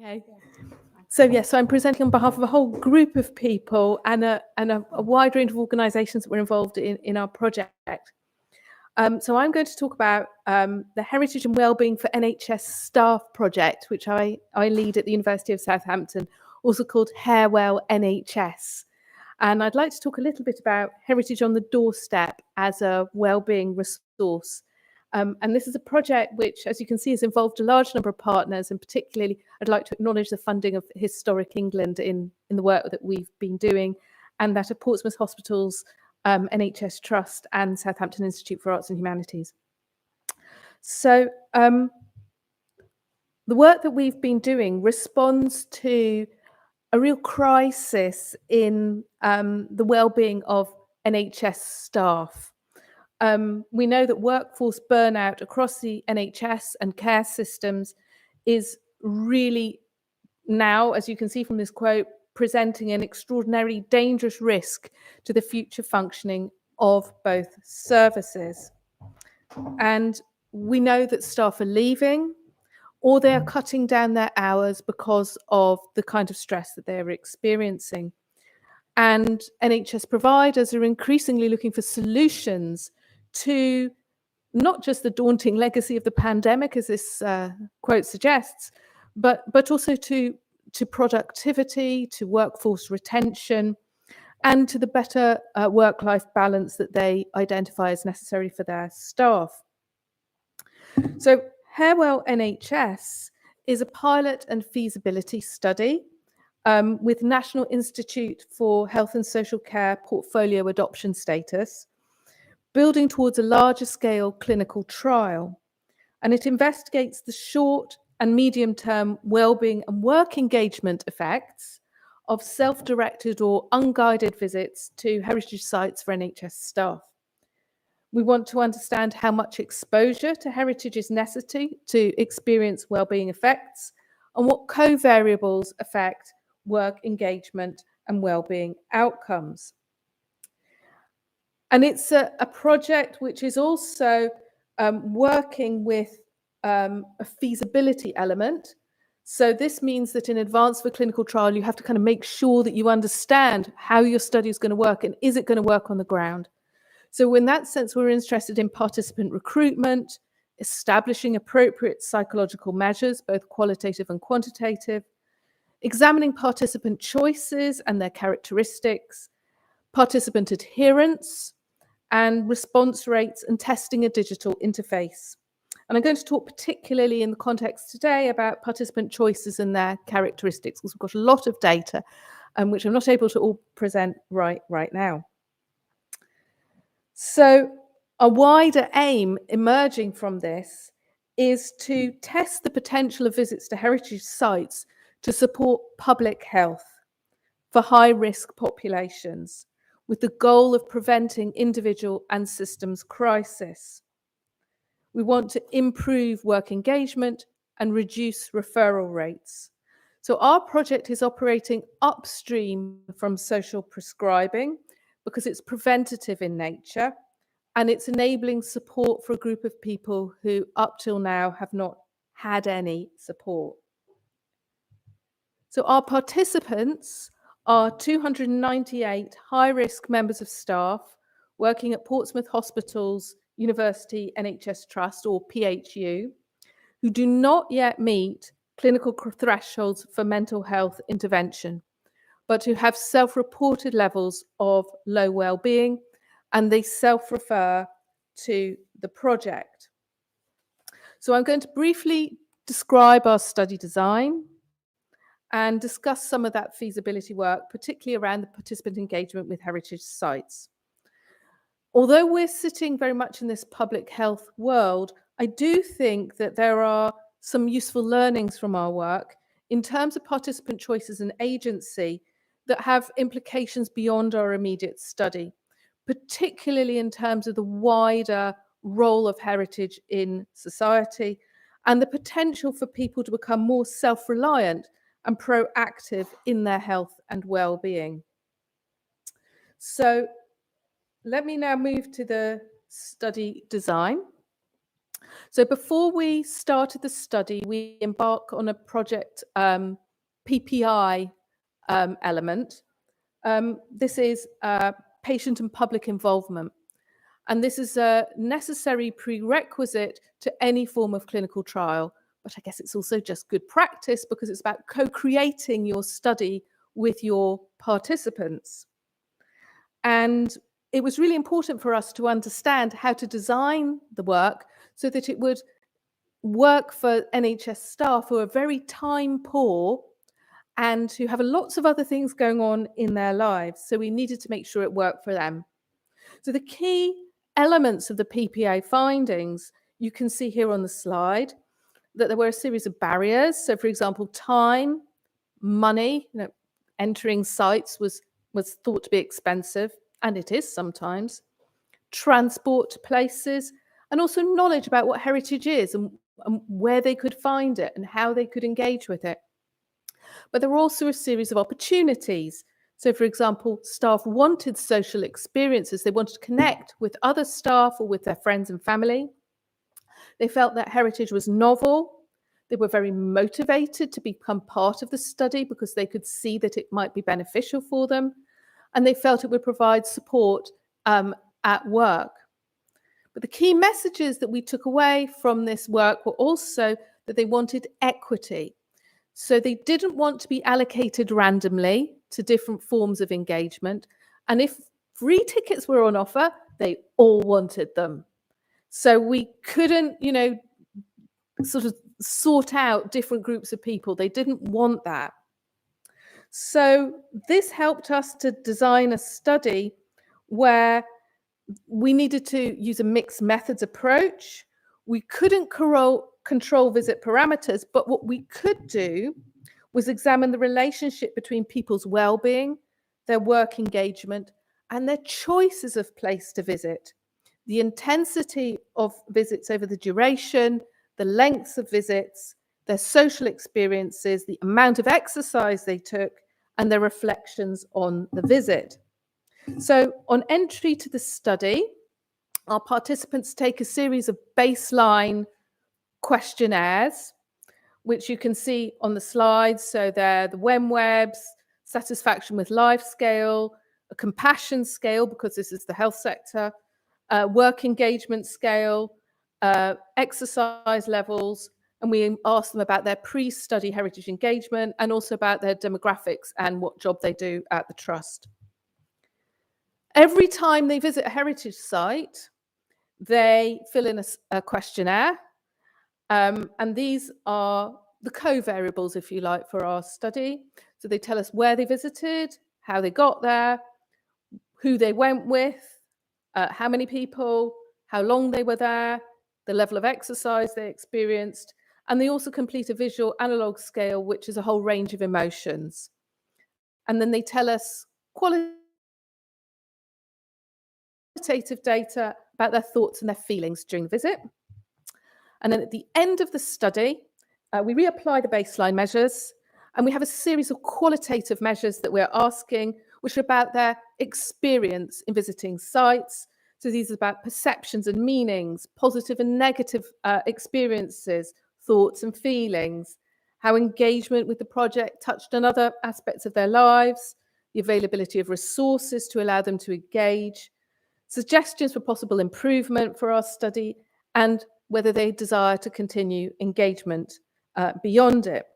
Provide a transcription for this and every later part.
Okay. So I'm presenting on behalf of a whole group of people and a wide range of organisations that were involved in our project. So I'm going to talk about the Heritage and Wellbeing for NHS Staff project, which I lead at the University of Southampton, also called Harewell NHS. And I'd like to talk a little bit about Heritage on the Doorstep as a wellbeing resource. And this is a project which, as you can see, has involved a large number of partners, and particularly I'd like to acknowledge the funding of Historic England in the work that we've been doing, and that of Portsmouth Hospitals, NHS Trust and Southampton Institute for Arts and Humanities. So the work that we've been doing responds to a real crisis in the well-being of NHS staff. We know that workforce burnout across the NHS and care systems is really now, as you can see from this quote, presenting an extraordinarily dangerous risk to the future functioning of both services. And we know that staff are leaving, or they are cutting down their hours because of the kind of stress that they're experiencing. And NHS providers are increasingly looking for solutions to not just the daunting legacy of the pandemic, as this quote suggests, but also to productivity, to workforce retention, and to the better work-life balance that they identify as necessary for their staff. So Harewell NHS is a pilot and feasibility study with National Institute for Health and Social Care portfolio adoption status, building towards a larger scale clinical trial. And it investigates the short and medium-term wellbeing and work engagement effects of self-directed or unguided visits to heritage sites for NHS staff. We want to understand how much exposure to heritage is necessary to experience wellbeing effects, and what co-variables affect work engagement and wellbeing outcomes. And it's a project which is also working with a feasibility element. So this means that in advance of a clinical trial, you have to kind of make sure that you understand how your study is going to work and is it going to work on the ground. So in that sense, we're interested in participant recruitment, establishing appropriate psychological measures, both qualitative and quantitative, examining participant choices and their characteristics, participant adherence, and response rates, and testing a digital interface. And I'm going to talk particularly in the context today about participant choices and their characteristics, because we've got a lot of data, which I'm not able to all present right now. So a wider aim emerging from this is to test the potential of visits to heritage sites to support public health for high-risk populations, with the goal of preventing individual and systems crisis. We want to improve work engagement and reduce referral rates. So our project is operating upstream from social prescribing because it's preventative in nature, and it's enabling support for a group of people who up till now have not had any support. So our participants are 298 high-risk members of staff working at Portsmouth Hospitals University NHS Trust, or PHU, who do not yet meet clinical thresholds for mental health intervention, but who have self-reported levels of low well-being, and they self-refer to the project. So I'm going to briefly describe our study design and discuss some of that feasibility work, particularly around the participant engagement with heritage sites. Although we're sitting very much in this public health world, I do think that there are some useful learnings from our work in terms of participant choices and agency that have implications beyond our immediate study, particularly in terms of the wider role of heritage in society and the potential for people to become more self-reliant and proactive in their health and well-being. So let me now move to the study design. So before we started the study, we embarked on a project PPI element. This is patient and public involvement. And this is a necessary prerequisite to any form of clinical trial. But I guess it's also just good practice because it's about co-creating your study with your participants. And it was really important for us to understand how to design the work so that it would work for NHS staff who are very time poor and who have lots of other things going on in their lives. So we needed to make sure it worked for them. So the key elements of the PPA findings, you can see here on the slide, that there were a series of barriers. So for example, time, money, entering sites was thought to be expensive, and it is sometimes. Transport to places, and also knowledge about what heritage is and where they could find it and how they could engage with it. But there were also a series of opportunities. So, for example, staff wanted social experiences. They wanted to connect with other staff or with their friends and family. They felt that heritage was novel. They were very motivated to become part of the study because they could see that it might be beneficial for them. And they felt it would provide support at work. But the key messages that we took away from this work were also that they wanted equity. So they didn't want to be allocated randomly to different forms of engagement. And if free tickets were on offer, they all wanted them. So we couldn't, sort of sort out different groups of people. They didn't want that. So this helped us to design a study where we needed to use a mixed methods approach. We couldn't control visit parameters, but what we could do was examine the relationship between people's well-being, their work engagement, and their choices of place to visit, the intensity of visits over the duration, the lengths of visits, their social experiences, the amount of exercise they took, and their reflections on the visit. So on entry to the study, our participants take a series of baseline questionnaires, which you can see on the slides. So they're the WEMWEBs, satisfaction with life scale, a compassion scale, because this is the health sector, work engagement scale, exercise levels, and we ask them about their pre-study heritage engagement and also about their demographics and what job they do at the trust. Every time they visit a heritage site, they fill in a questionnaire, and these are the co-variables, if you like, for our study. So they tell us where they visited, how they got there, who they went with, how many people, how long they were there, the level of exercise they experienced, and they also complete a visual analog scale, which is a whole range of emotions. And then they tell us qualitative data about their thoughts and their feelings during the visit. And then at the end of the study, we reapply the baseline measures, and we have a series of qualitative measures that we're asking, which are about their experience in visiting sites. So these are about perceptions and meanings, positive and negative experiences, thoughts and feelings, how engagement with the project touched on other aspects of their lives, the availability of resources to allow them to engage, suggestions for possible improvement for our study, and whether they desire to continue engagement beyond it.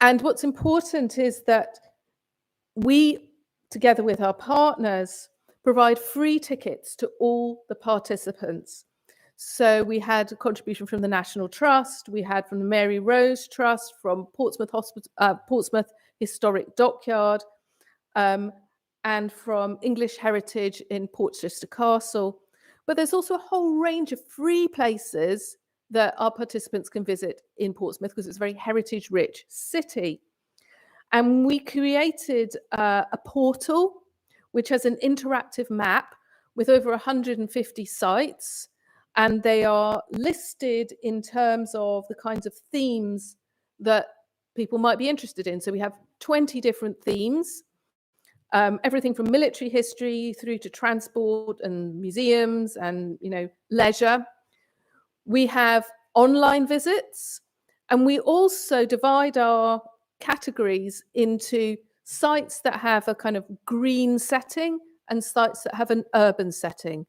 And what's important is that we, together with our partners, provide free tickets to all the participants. So we had a contribution from the National Trust, we had from the Mary Rose Trust, from Portsmouth Historic Dockyard, and from English Heritage in Portchester Castle. But there's also a whole range of free places that our participants can visit in Portsmouth because it's a very heritage-rich city. And we created a portal which has an interactive map with over 150 sites, and they are listed in terms of the kinds of themes that people might be interested in. So we have 20 different themes, everything from military history through to transport and museums and leisure. We have online visits, and we also divide our categories into sites that have a kind of green setting and sites that have an urban setting.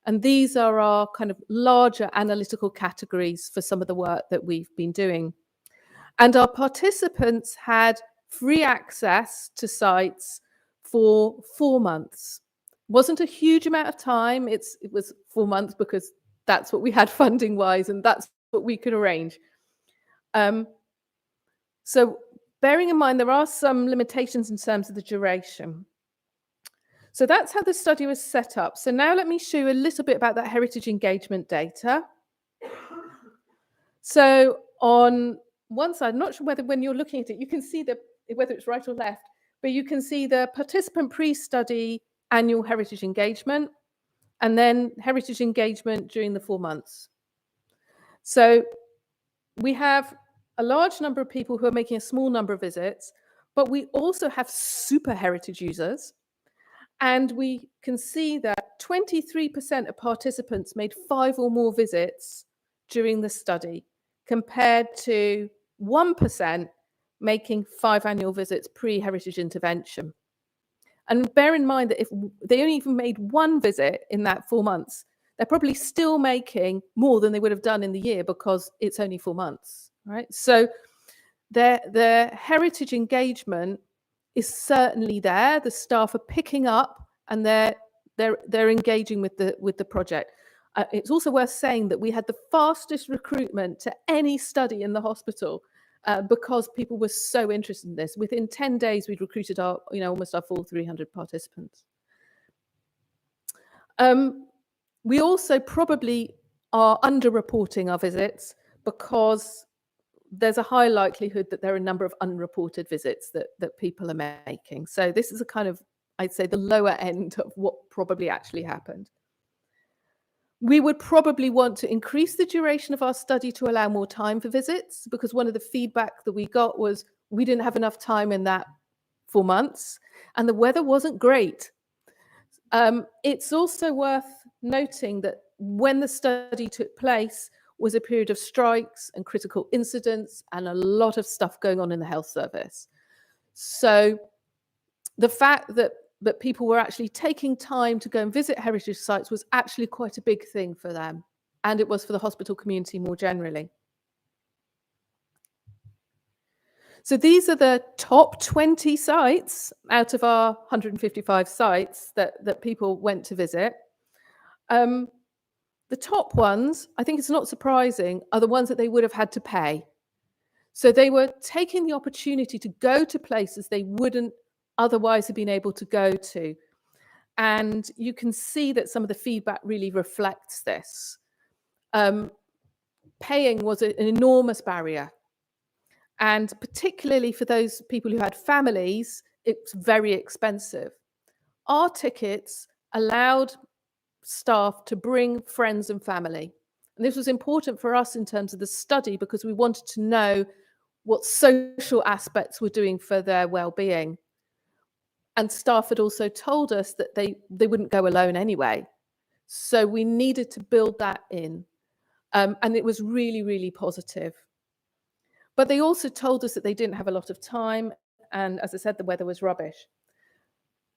And these are our kind of larger analytical categories for some of the work that we've been doing. And our participants had free access to sites for 4 months. Wasn't a huge amount of time. It was 4 months because that's what we had funding wise, and that's what we could arrange. So bearing in mind, there are some limitations in terms of the duration. So that's how the study was set up. So now let me show you a little bit about that heritage engagement data. So on one side, I'm not sure whether when you're looking at it, you can see whether it's right or left, but you can see the participant pre-study annual heritage engagement, and then heritage engagement during the 4 months. So we have a large number of people who are making a small number of visits, but we also have super heritage users. And we can see that 23% of participants made 5 or more visits during the study, compared to 1% making 5 annual visits pre-heritage intervention. And bear in mind that if they only even made 1 visit in that 4 months, they're probably still making more than they would have done in the year because it's only 4 months, right? So their heritage engagement is certainly there. The staff are picking up and they're engaging with the project. It's also worth saying that we had the fastest recruitment to any study in the hospital because people were so interested in this. Within 10 days, we'd recruited almost our full 300 participants. We also probably are underreporting our visits because there's a high likelihood that there are a number of unreported visits that people are making. So this is a kind of, I'd say, the lower end of what probably actually happened. We would probably want to increase the duration of our study to allow more time for visits, because one of the feedback that we got was we didn't have enough time in that 4 months, and the weather wasn't great. It's also worth noting that when the study took place was a period of strikes and critical incidents and a lot of stuff going on in the health service. So the fact that people were actually taking time to go and visit heritage sites was actually quite a big thing for them, and it was for the hospital community more generally. So these are the top 20 sites out of our 155 sites that people went to visit. The top ones, I think it's not surprising, are the ones that they would have had to pay. So they were taking the opportunity to go to places they wouldn't otherwise have been able to go to. And you can see that some of the feedback really reflects this. Paying was an enormous barrier. And particularly for those people who had families, it's very expensive. Our tickets allowed staff to bring friends and family. And this was important for us in terms of the study because we wanted to know what social aspects were doing for their well-being. And staff had also told us that they wouldn't go alone anyway. So we needed to build that in. And it was really, really positive. But they also told us that they didn't have a lot of time. And as I said, the weather was rubbish.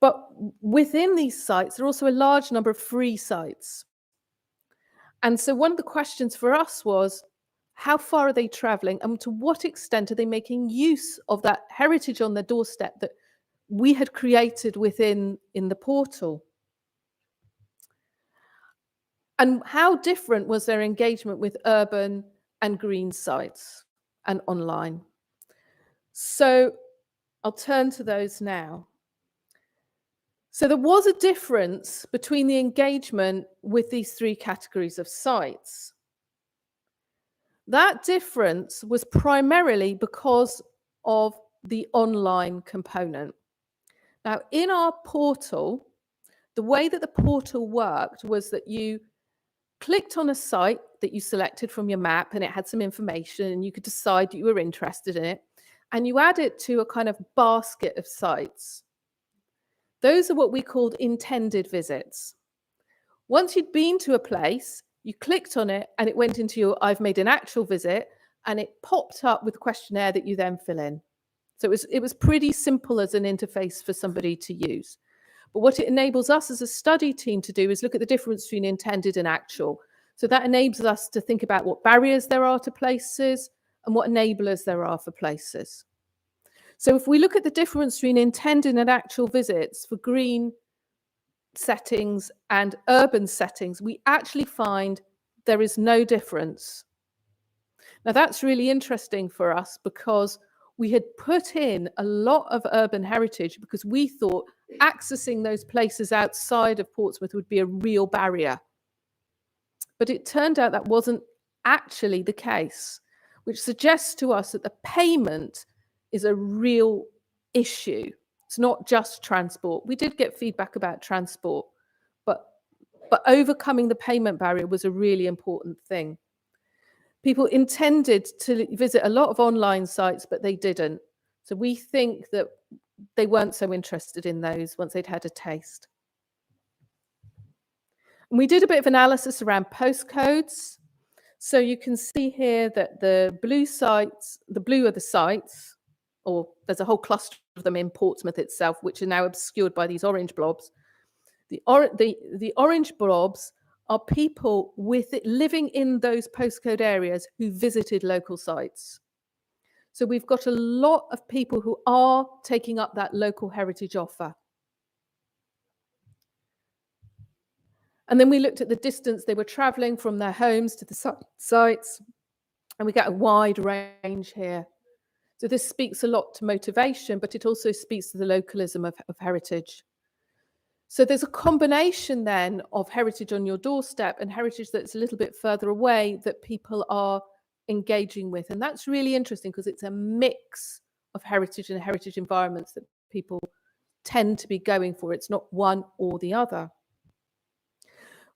But within these sites, there are also a large number of free sites. And so one of the questions for us was, how far are they traveling? And to what extent are they making use of that heritage on their doorstep that we had created in the portal? And how different was their engagement with urban and green sites and online? So I'll turn to those now. So there was a difference between the engagement with these 3 categories of sites. That difference was primarily because of the online component. Now, in our portal, the way that the portal worked was that you clicked on a site that you selected from your map and it had some information and you could decide you were interested in it, and you add it to a kind of basket of sites. Those are what we called intended visits. Once you'd been to a place, You clicked on it and it went into your I've made an actual visit, and it popped up with a questionnaire that you then fill in. So it was pretty simple as an interface for somebody to use. But what it enables us as a study team to do is look at the difference between intended and actual. So that enables us to think about what barriers there are to places and what enablers there are for places. So if we look at the difference between intended and actual visits for green settings and urban settings, we actually find there is no difference. Now that's really interesting for us because we had put in a lot of urban heritage because we thought accessing those places outside of Portsmouth would be a real barrier. But it turned out that wasn't actually the case, which suggests to us that the payment is a real issue. It's not just transport. We did get feedback about transport, but overcoming the payment barrier was a really important thing. People intended to visit a lot of online sites, but they didn't. So we think that they weren't so interested in those once they'd had a taste. And we did a bit of analysis around postcodes. So you can see here that the blue sites, the blue are the sites, or there's a whole cluster of them in Portsmouth itself, which are now obscured by these orange blobs. The orange blobs are people living in those postcode areas who visited local sites. So we've got a lot of people who are taking up that local heritage offer. And then we looked at the distance they were travelling from their homes to the sites, and we get a wide range here. So this speaks a lot to motivation, but it also speaks to the localism of heritage. So there's a combination then of heritage on your doorstep and heritage that's a little bit further away that people are engaging with. And that's really interesting because it's a mix of heritage and heritage environments that people tend to be going for. It's not one or the other.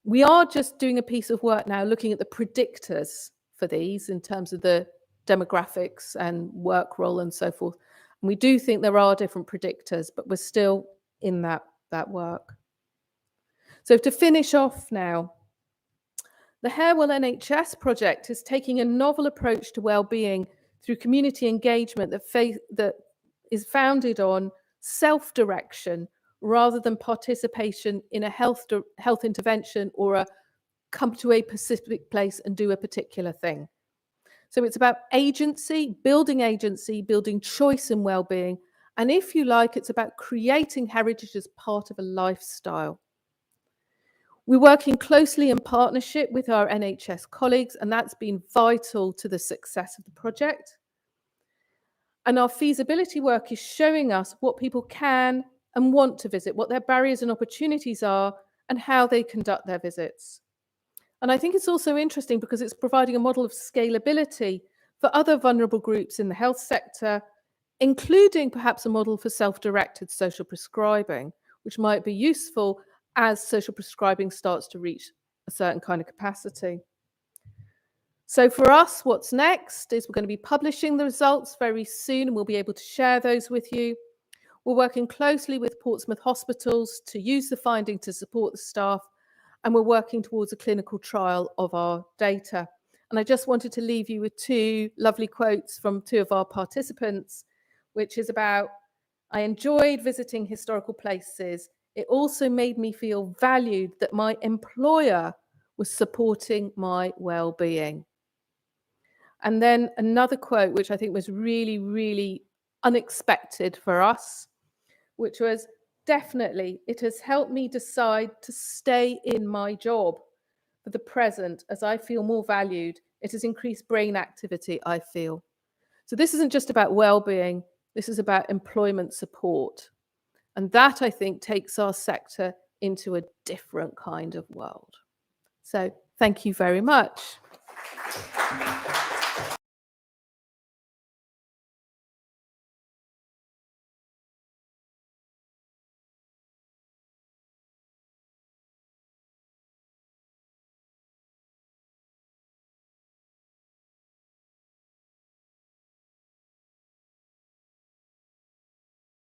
We are just doing a piece of work now looking at the predictors for these in terms of the demographics and work role and so forth. And we do think there are different predictors, but we're still in that work. So to finish off now, the Harewell NHS project is taking a novel approach to well-being through community engagement that is founded on self-direction rather than participation in a health intervention or a come to a specific place and do a particular thing. So it's about agency, building choice and well-being. And if you like, it's about creating heritage as part of a lifestyle. We're working closely in partnership with our NHS colleagues, and that's been vital to the success of the project. And our feasibility work is showing us what people can and want to visit, what their barriers and opportunities are, and how they conduct their visits. And I think it's also interesting because it's providing a model of scalability for other vulnerable groups in the health sector, including perhaps a model for self-directed social prescribing, which might be useful as social prescribing starts to reach a certain kind of capacity. So for us, what's next is we're going to be publishing the results very soon, and we'll be able to share those with you. We're working closely with Portsmouth hospitals to use the finding to support the staff, and we're working towards a clinical trial of our data. And I just wanted to leave you with two lovely quotes from two of our participants, which is about, I enjoyed visiting historical places. It also made me feel valued that my employer was supporting my well-being. And then another quote, which I think was really, really unexpected for us, which was, definitely, it has helped me decide to stay in my job for the present as I feel more valued. It has increased brain activity, I feel. So this isn't just about well-being, this is about employment support. And that, I think, takes our sector into a different kind of world. So thank you very much.